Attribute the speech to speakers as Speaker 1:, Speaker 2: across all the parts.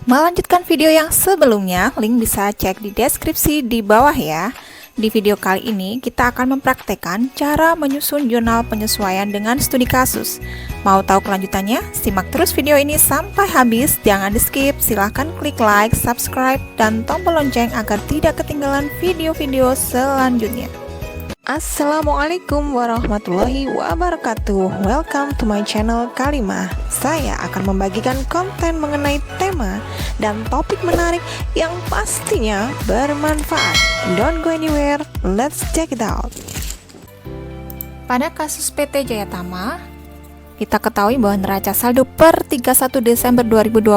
Speaker 1: Melanjutkan video yang sebelumnya, link bisa cek di deskripsi di bawah ya. Di video kali ini, kita akan mempraktekkan cara menyusun jurnal penyesuaian dengan studi kasus. Mau tahu kelanjutannya? Simak terus video ini sampai habis, jangan di skip, silahkan klik like, subscribe, dan tombol lonceng agar tidak ketinggalan video-video selanjutnya. Assalamualaikum warahmatullahi wabarakatuh. Welcome to my channel Kalimah. Saya akan membagikan konten mengenai tema dan topik menarik yang pastinya bermanfaat. Don't go anywhere, let's check it out. Pada kasus PT Jayatama, kita ketahui bahwa neraca saldo per 31 Desember 2020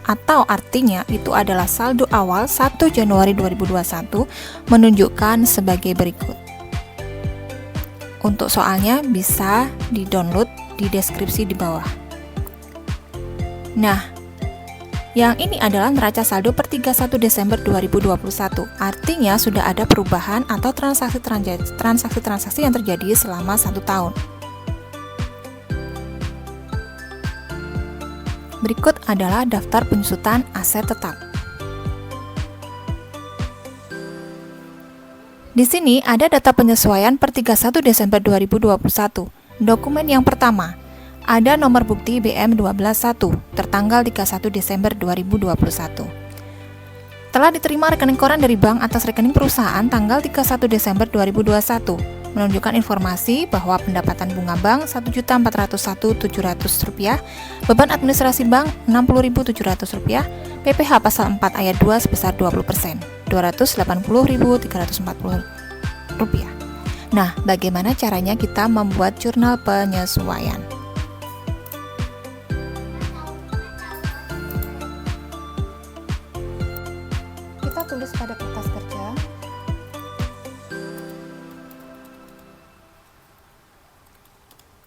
Speaker 1: atau artinya itu adalah saldo awal 1 Januari 2021 menunjukkan sebagai berikut. Untuk soalnya bisa di-download di deskripsi di bawah. Nah, yang ini adalah neraca saldo per 31 Desember 2021. Artinya sudah ada perubahan atau transaksi-transaksi yang terjadi selama 1 tahun. Berikut adalah daftar penyusutan aset tetap. Di sini ada data penyesuaian per 31 Desember 2021. Dokumen yang pertama, ada nomor bukti BM121 tertanggal 31 Desember 2021. Telah diterima rekening koran dari bank atas rekening perusahaan tanggal 31 Desember 2021, menunjukkan informasi bahwa pendapatan bunga bank Rp1.401.700, beban administrasi bank Rp60.700, PPh pasal 4 ayat 2 sebesar 20%, Rp280.340. Nah, bagaimana caranya kita membuat jurnal penyesuaian? Kita tulis pada kertas kerja.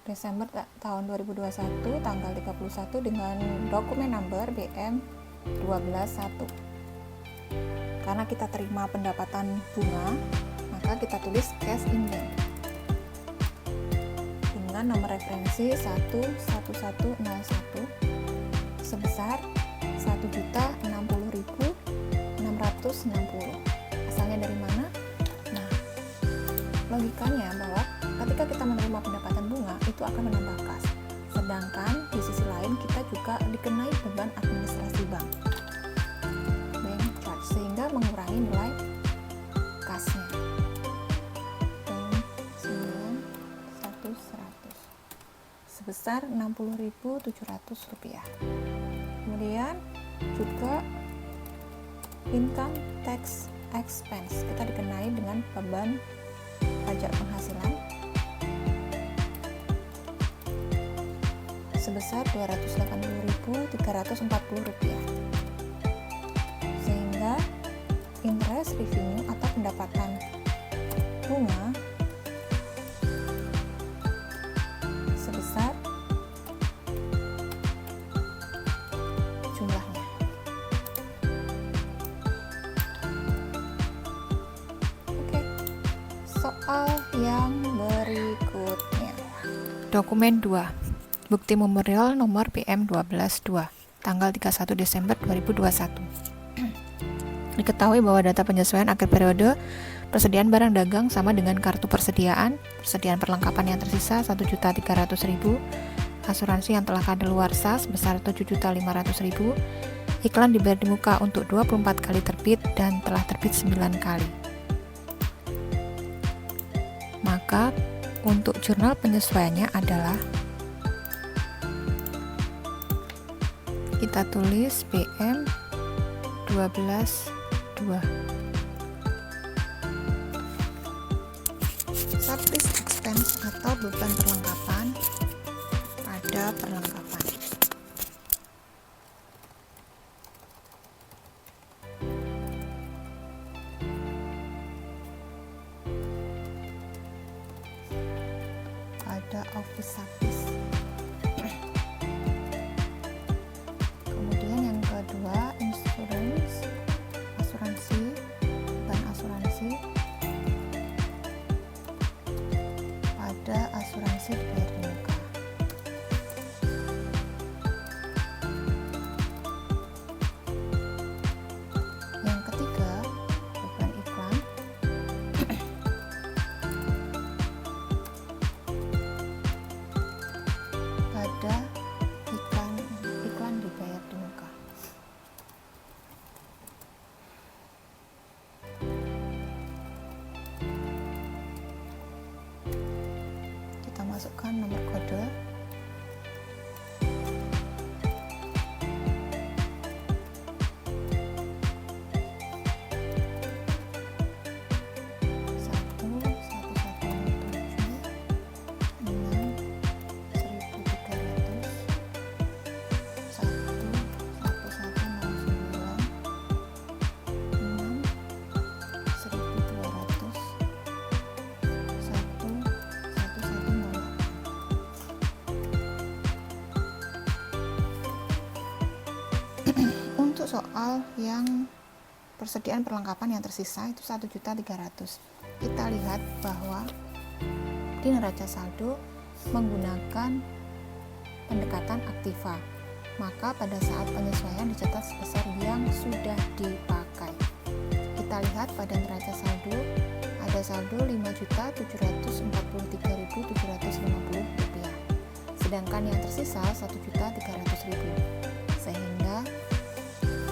Speaker 1: Desember tahun 2021 tanggal 31 dengan dokumen number BM121. Karena kita terima pendapatan bunga, maka kita tulis cash in bank dengan nomor referensi 11101 sebesar Rp1.060.660. Asalnya dari mana? Nah, logikanya bahwa ketika kita menerima pendapatan bunga itu akan menambah kas, sedangkan di sisi lain kita juga dikenai beban administrasi bank charge, sehingga mengurangi nilai kasnya. Sebesar Rp60.700. Kemudian juga income tax expense, kita dikenai dengan beban pajak penghasilan sebesar Rp280.340, sehingga interest revenue atau pendapatan bunga sebesar jumlahnya. Oke, soal yang berikutnya. Dokumen 2. Bukti memorial nomor BM122 tanggal 31 Desember 2021. Diketahui bahwa data penyesuaian akhir periode persediaan barang dagang sama dengan kartu persediaan perlengkapan yang tersisa 1.300.000, asuransi yang telah kadaluarsa sebesar 7.500.000, iklan dibayar di muka untuk 24 kali terbit dan telah terbit 9 kali. Maka untuk jurnal penyesuaiannya adalah kita tulis BM122. Service expense atau beban perlengkapan pada perlengkapan. Pada office service. Kemudian yang kedua, asuransi, beban asuransi pada asuransi dibayar di muka. masukkan nomor kode. Untuk soal yang persediaan perlengkapan yang tersisa itu 1.300.000. Kita lihat bahwa di neraca saldo menggunakan pendekatan aktiva, maka pada saat penyesuaian dicatat sebesar yang sudah dipakai. Kita lihat pada neraca saldo ada saldo Rp5.743.750, sedangkan yang tersisa Rp1.300.000, sehingga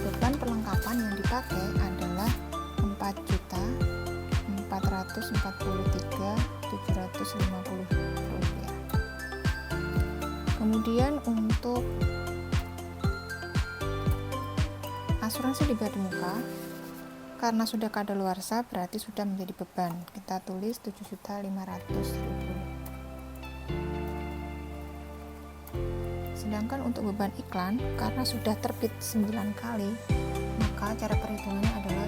Speaker 1: beban perlengkapan yang dipakai adalah Rp4.443.750. Kemudian untuk asuransi di badi muka, karena sudah kadaluarsa berarti sudah menjadi beban. Kita tulis Rp7.500.000. Sedangkan untuk beban iklan, karena sudah terbit 9 kali, maka cara perhitungannya adalah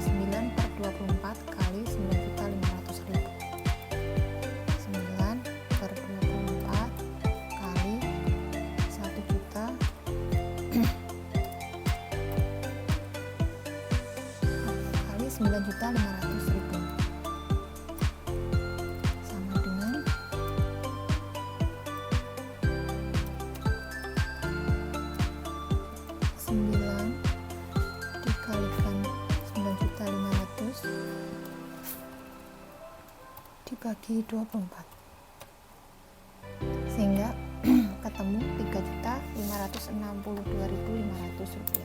Speaker 1: 9/24 kali Rp9.500.000. 9/24 kali 1.000 kali Rp9.500.000 sama dengan 9 dikalikan 9.500 dibagi 24, sehingga ketemu Rp3.562.500.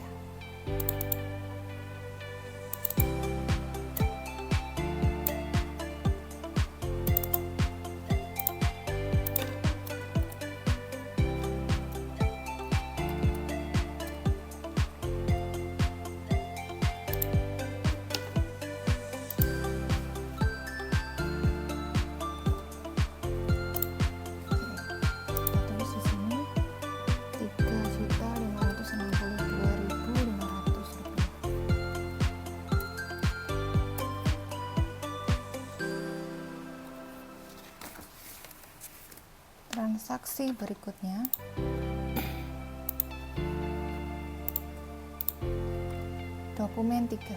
Speaker 1: Transaksi berikutnya dokumen 3.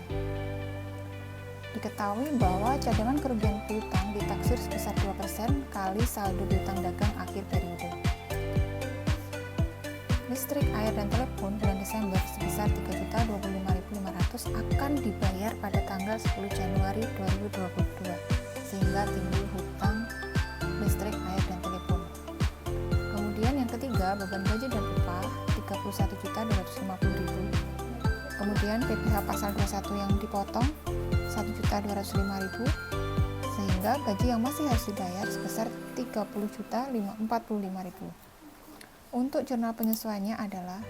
Speaker 1: Diketahui bahwa cadangan kerugian piutang ditaksir sebesar 2% kali saldo piutang dagang akhir periode. Listrik, air, dan telepon bulan Desember sebesar Rp3.025.500 akan dibayar pada tanggal 10 Januari 2022, sehingga timbul hutang listrik, air, dan telepon. Kemudian yang ketiga, beban gaji dan upah Rp31.250.000. Kemudian PPh pasal 21 yang dipotong Rp1.205.000, sehingga gaji yang masih harus dibayar sebesar Rp30.045.000. Untuk jurnal penyesuaiannya adalah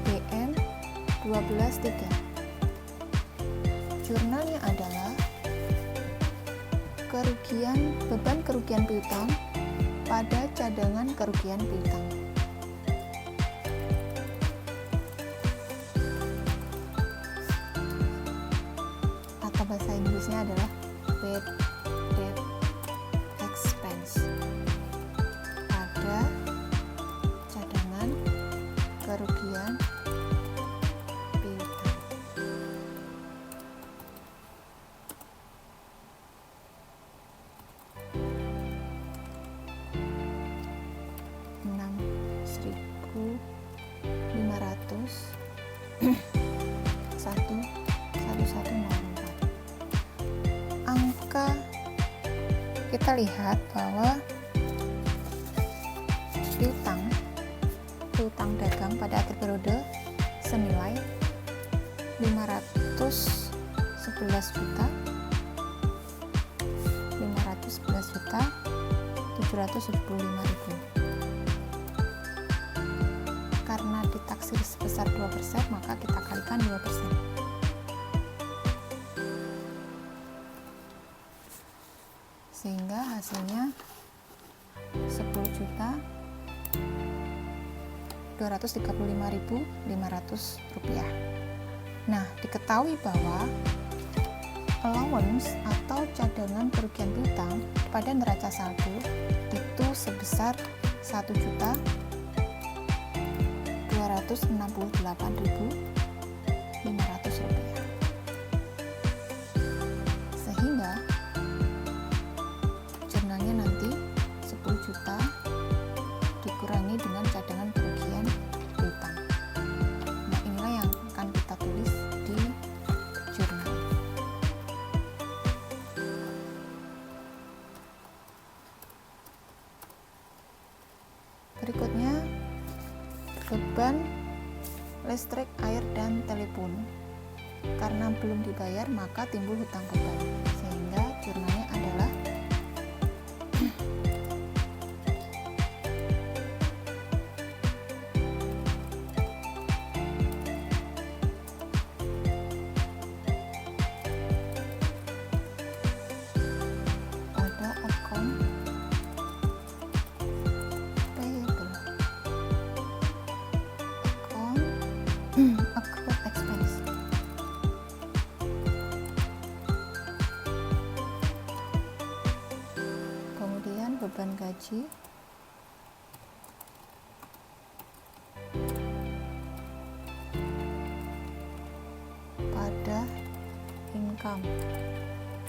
Speaker 1: BM 12.3. Jurnalnya adalah beban kerugian piutang pada cadangan kerugian piutang. Atau bahasa Inggrisnya adalah bad debt expense pada cadangan kerugian piutang. Angka kita lihat bahwa piutang dagang pada akhir periode senilai 511 juta 775.000. Karena ditaksir sebesar 2%, maka kita kalikan 2%. Sehingga hasilnya 10.235.500 rupiah. Nah, diketahui bahwa allowance atau cadangan kerugian piutang pada neraca saldo itu sebesar 1.268.500 rupiah. Sehingga jurnalnya nanti 10 juta dikurangi dengan cadangan kerugian piutang. Nah, inilah yang akan kita tulis di jurnal. Berikutnya, beban listrik, air, dan telepon. Karena belum dibayar, maka timbul hutang beban. Sehingga jurnalnya adalah pada account payable, accrued expense. Kemudian beban gaji, pada income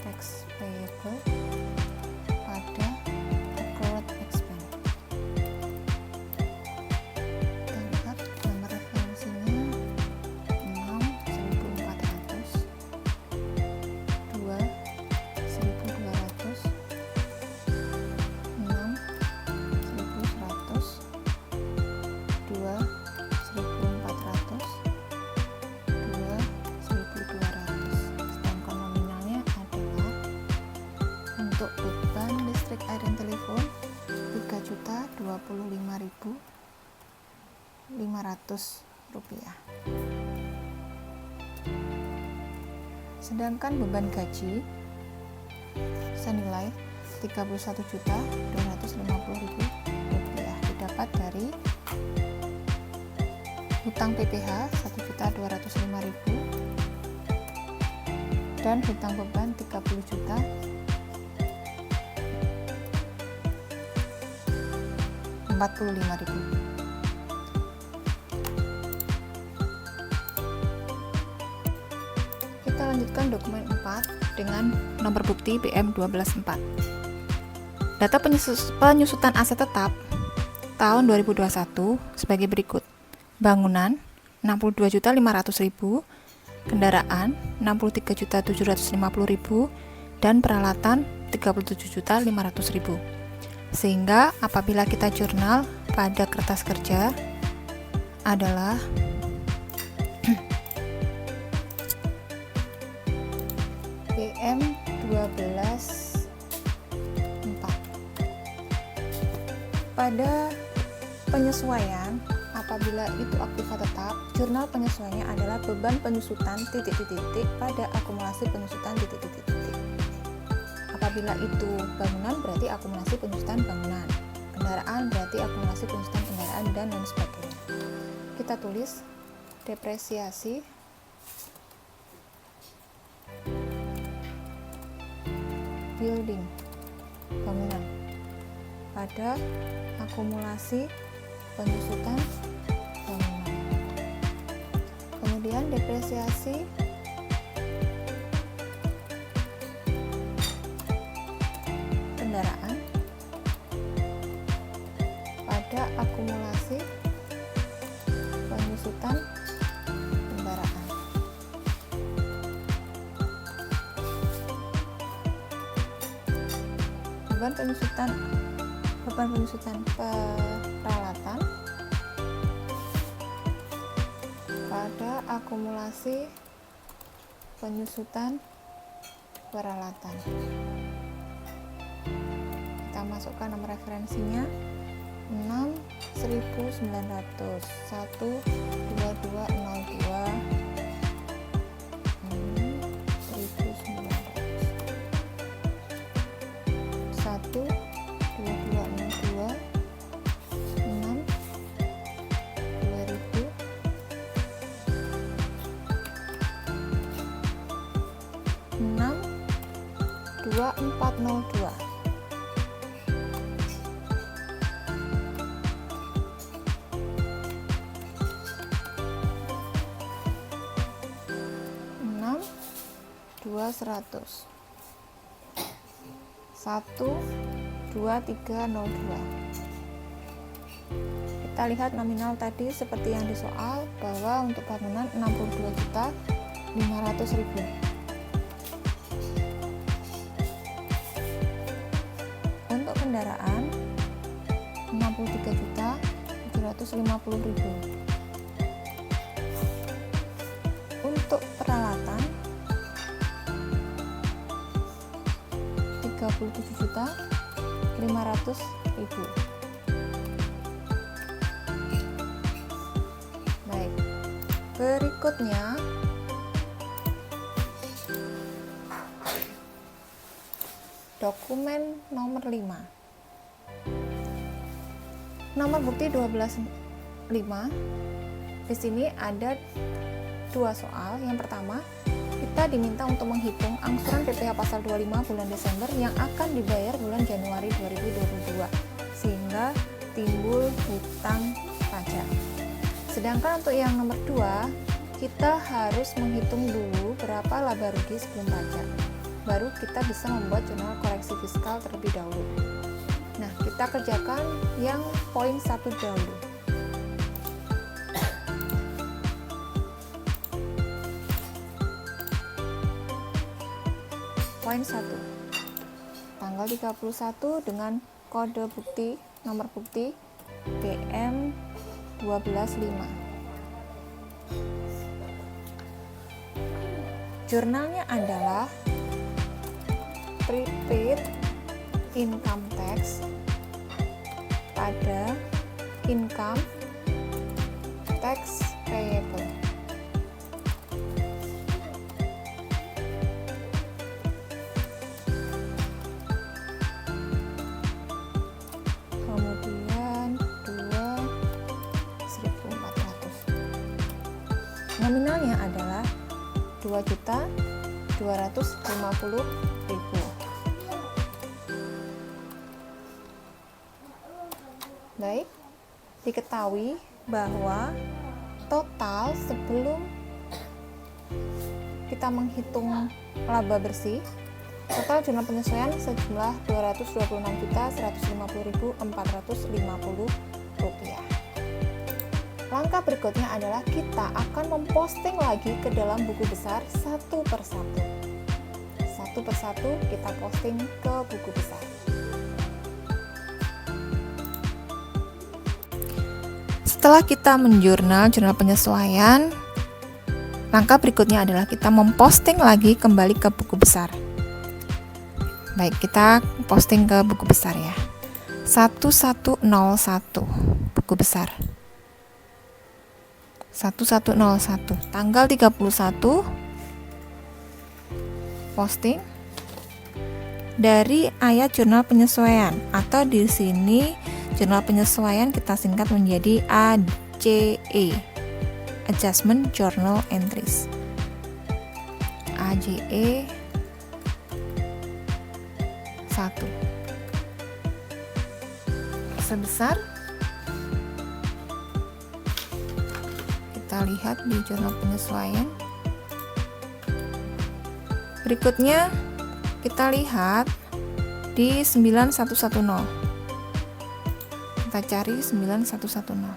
Speaker 1: tax payable, pada accrued expense. Kita lihat nomor referensinya 6.400, 2.200, 6.100, 2.400, 2.200. Sedangkan nominalnya adalah untuk beban listrik, air, dan telepon 3.025.500 rupiah. Sedangkan beban gaji senilai 31.250.000 rupiah didapat dari hutang PPh 1.205.000 dan hutang beban 30.045.000. Kita lanjutkan dokumen 4 dengan nomor bukti BM 124. Data penyusutan aset tetap tahun 2021 sebagai berikut. Bangunan 62.500.000, kendaraan 63.750.000, dan peralatan 37.500.000. Sehingga apabila kita jurnal pada kertas kerja adalah BM 12.4. Pada penyesuaian, apabila itu aktiva tetap, jurnal penyesuaiannya adalah beban penyusutan titik-titik pada akumulasi penyusutan titik-titik. Apabila itu bangunan berarti akumulasi penyusutan bangunan, kendaraan berarti akumulasi penyusutan kendaraan, dan lain sebagainya. Kita tulis depresiasi building, bangunan, pada akumulasi penyusutan bangunan. Kemudian depresiasi kendaraan pada akumulasi penyusutan kendaraan. Beban penyusutan peralatan pada akumulasi penyusutan peralatan. Kita masukkan nomor referensinya 6 1900 12202 2402. Enam 200 12302. Kita lihat nominal tadi seperti yang di soal bahwa untuk bangunan 62.500.000. Untuk kendaraan 63.750.000. Untuk peralatan 37.500.000. Baik, berikutnya dokumen nomor 5. Nomor bukti 12.5. Di sini ada dua soal. Yang pertama, kita diminta untuk menghitung angsuran PPh pasal 25 bulan Desember yang akan dibayar bulan Januari 2022 sehingga timbul hutang pajak. Sedangkan untuk yang nomor 2, kita harus menghitung dulu berapa laba rugi sebelum pajak. Baru kita bisa membuat jurnal koreksi fiskal terlebih dahulu. Nah, kita kerjakan yang poin 1 dahulu. Poin 1. Tanggal 31 dengan kode bukti, nomor bukti BM 12.5. Jurnalnya adalah prepaid income tax pada income tax payable. Kemudian 2.400. Nominalnya adalah 2.250.000. Baik, diketahui bahwa total sebelum kita menghitung laba bersih, total jurnal penyesuaian sejumlah Rp226.150.450. Langkah berikutnya adalah kita akan memposting lagi ke dalam buku besar satu persatu. Satu persatu kita posting ke buku besar. Setelah kita menjurnal jurnal penyesuaian, langkah berikutnya adalah kita memposting lagi kembali ke buku besar. Baik, kita posting ke buku besar ya. 1101 buku besar. 1101 tanggal 31 posting dari ayat jurnal penyesuaian, atau di sini jurnal penyesuaian kita singkat menjadi AJE, Adjustment Journal Entries. AJE 1 sebesar, kita lihat di jurnal penyesuaian. Berikutnya kita lihat di 9110. Kita cari 9110.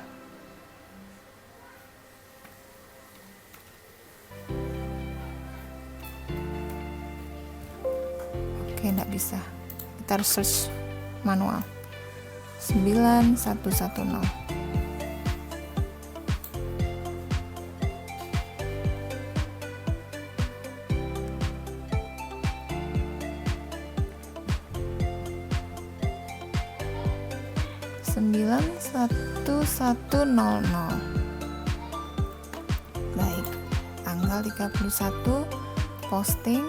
Speaker 1: Oke, enggak bisa. Kita harus search manual. 9110. 91100. Baik, tanggal 31 posting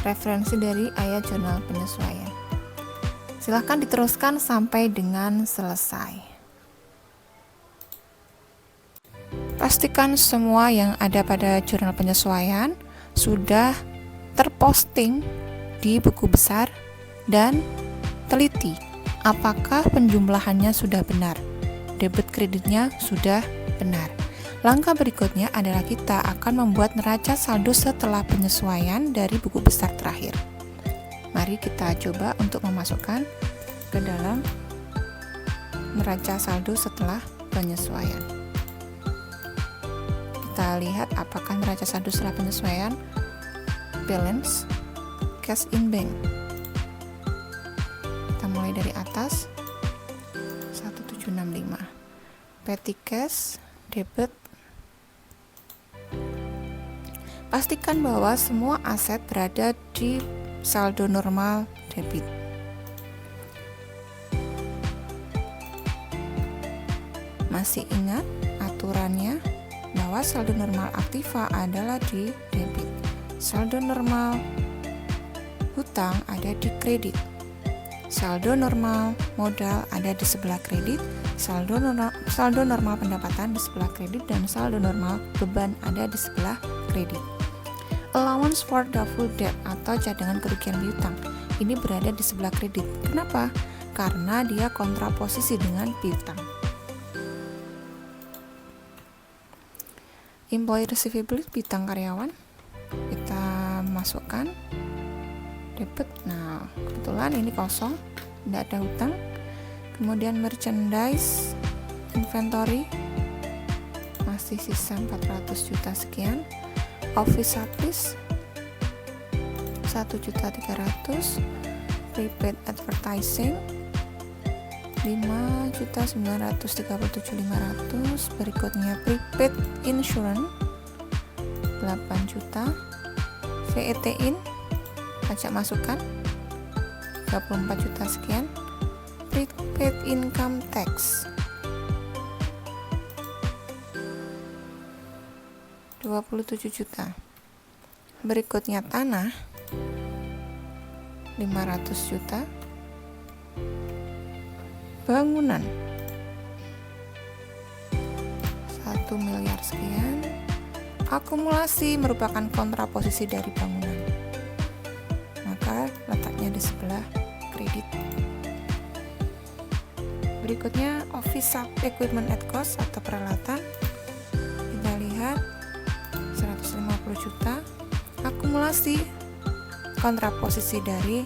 Speaker 1: referensi dari ayat jurnal penyesuaian. Silahkan diteruskan sampai dengan selesai. Pastikan semua yang ada pada jurnal penyesuaian sudah terposting di buku besar dan teliti apakah penjumlahannya sudah benar, debit kreditnya sudah benar. Langkah berikutnya adalah kita akan membuat neraca saldo setelah penyesuaian dari buku besar terakhir. Mari kita coba untuk memasukkan ke dalam neraca saldo setelah penyesuaian. Kita lihat apakah neraca saldo setelah penyesuaian balance cash in bank. Kita mulai dari atas 1765. Petty cash debit. Pastikan bahwa semua aset berada di saldo normal debit. Masih ingat aturannya bahwa saldo normal aktiva adalah di debit, saldo normal hutang ada di kredit, saldo normal modal ada di sebelah kredit, saldo normal pendapatan di sebelah kredit, dan saldo normal beban ada di sebelah kredit. Allowance for doubtful debt atau cadangan kerugian piutang ini berada di sebelah kredit. Kenapa? Karena dia kontraposisi dengan piutang. Employee receivable piutang karyawan kita masukkan debit. Nah, kebetulan ini kosong, tidak ada hutang. Kemudian merchandise inventory masih sisa 400 juta sekian. Office supply 1.300.000, prepaid advertising 5.937.500. Berikutnya prepaid insurance 8 juta, VAT in pajak masukan 34 juta sekian, prepaid income tax 27 juta. Berikutnya tanah 500 juta. Bangunan 1 miliar sekian. Akumulasi merupakan kontraposisi dari bangunan, maka letaknya di sebelah kredit. Berikutnya office equipment at cost atau peralatan. Kita lihat 150 juta. Akumulasi kontraposisi dari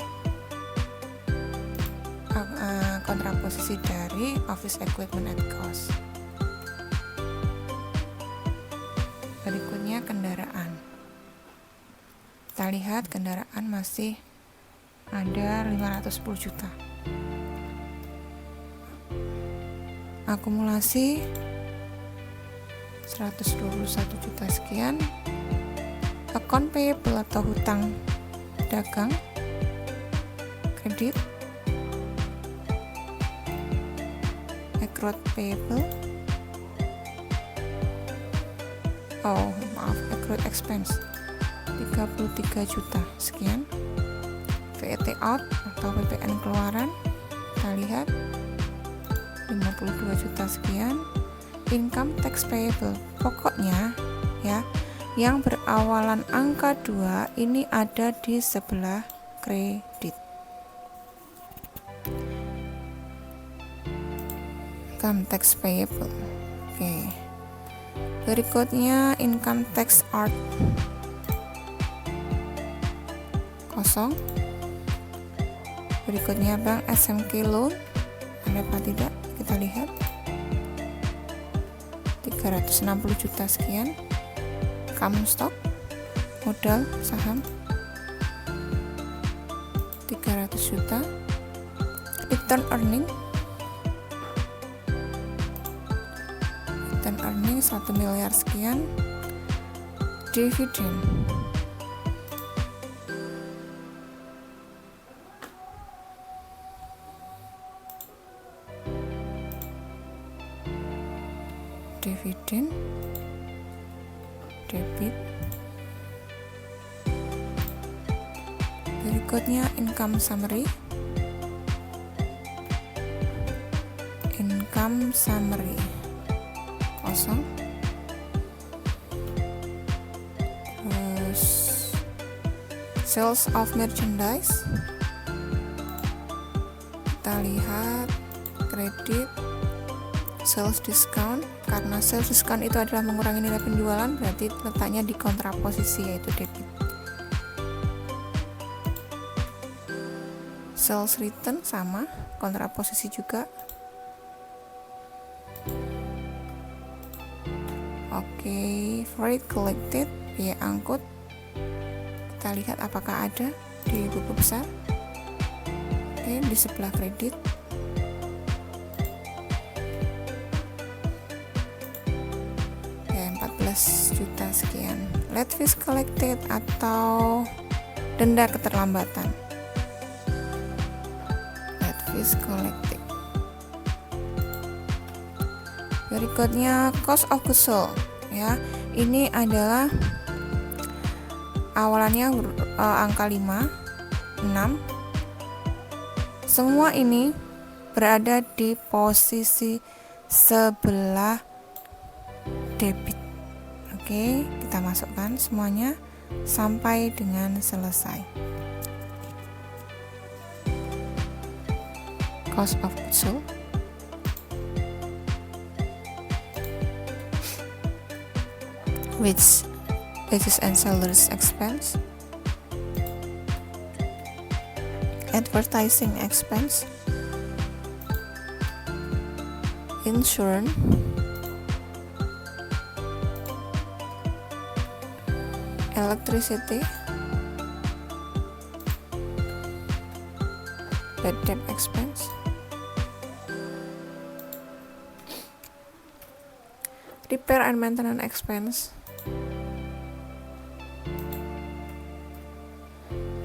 Speaker 1: office equipment at cost. Berikutnya kendaraan. Kita lihat kendaraan masih ada 510 juta. Akumulasi 121 juta sekian. Account payable atau hutang dagang kredit. Accrued payable, accrued expense 33 juta sekian. VAT out atau PPN keluaran kita lihat 52 juta sekian. Income tax payable, pokoknya ya yang berawalan angka 2 ini ada di sebelah kredit. Income tax payable. Oke. Berikutnya income tax art kosong. Berikutnya bank SMK loan ada apa tidak? Kita lihat 360 juta sekian. Common stock modal saham 300 juta. Return earning 1 miliar sekian. Dividend dividen, debit. Berikutnya income summary. Income summary kosong. Terus sales of merchandise. Kita lihat kredit, sales discount. Karena sales discount itu adalah mengurangi nilai penjualan, berarti letaknya di kontraposisi yaitu debit. Sales return sama, kontraposisi juga. Oke, freight collected, biaya angkut. Kita lihat apakah ada di buku besar. Oke, di sebelah kredit. Oke, 14 juta sekian. Late fees collected atau denda keterlambatan. Late fees collected. Berikutnya cost of goods sold, ya. Ini adalah awalannya angka 5, 6. Semua ini berada di posisi sebelah debit. Oke, kita masukkan semuanya sampai dengan selesai. Cost of goods sold, wages and salaries expense, advertising expense, insurance, electricity, bad debt expense, repair and maintenance expense,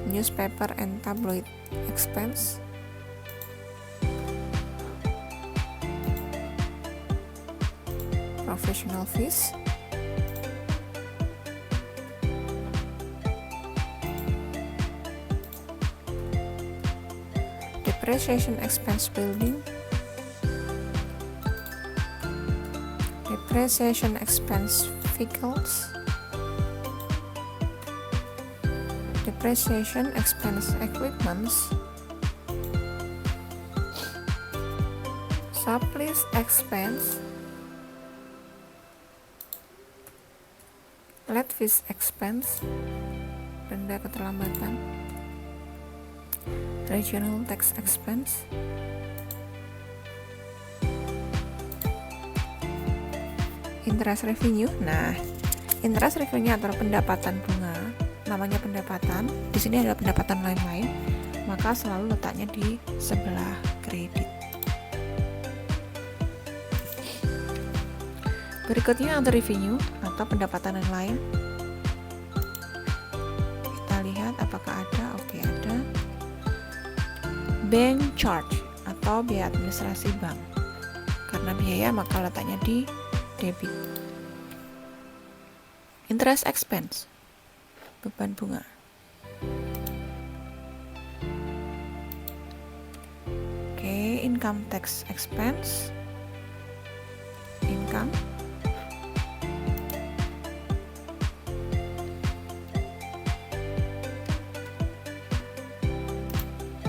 Speaker 1: newspaper and tabloid expense, professional fees, depreciation expense building, depreciation expense vehicles, depreciation expense equipments, supplies expense, late fees expense, denda keterlambatan, regional tax expense, interest revenue. Nah, interest revenue atau pendapatan bunga, namanya pendapatan. Di sini ada pendapatan lain-lain, maka selalu letaknya di sebelah kredit. Berikutnya other revenue atau pendapatan yang lain. Kita lihat apakah ada. Oke, ada. Bank charge atau biaya administrasi bank. Karena biaya maka letaknya di debit. Interest expense, beban bunga. Oke, income tax expense, income.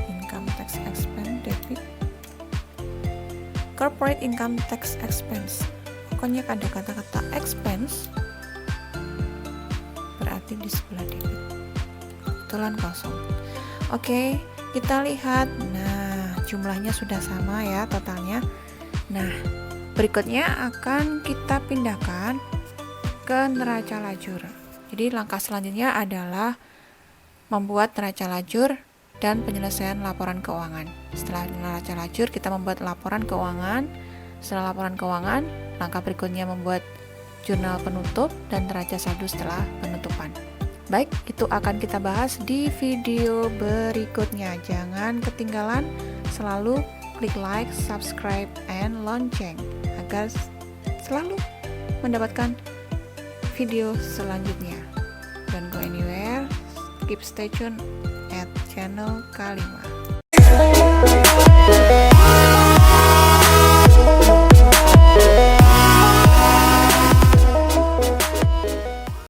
Speaker 1: Income tax expense, debit. Corporate income tax expense. Pokoknya ada kata-kata expense berarti di sebelah debit. Kebetulan kosong. Oke, kita lihat. Nah, jumlahnya sudah sama ya totalnya. Nah, berikutnya akan kita pindahkan ke neraca lajur. Jadi langkah selanjutnya adalah membuat neraca lajur dan penyelesaian laporan keuangan. Setelah neraca lajur, kita membuat laporan keuangan. Setelah laporan keuangan, langkah berikutnya membuat jurnal penutup dan neraca saldo setelah penutupan. Baik, itu akan kita bahas di video berikutnya. Jangan ketinggalan, selalu klik like, subscribe, and lonceng agar selalu mendapatkan video selanjutnya. Don't go anywhere, keep stay tune at channel K5.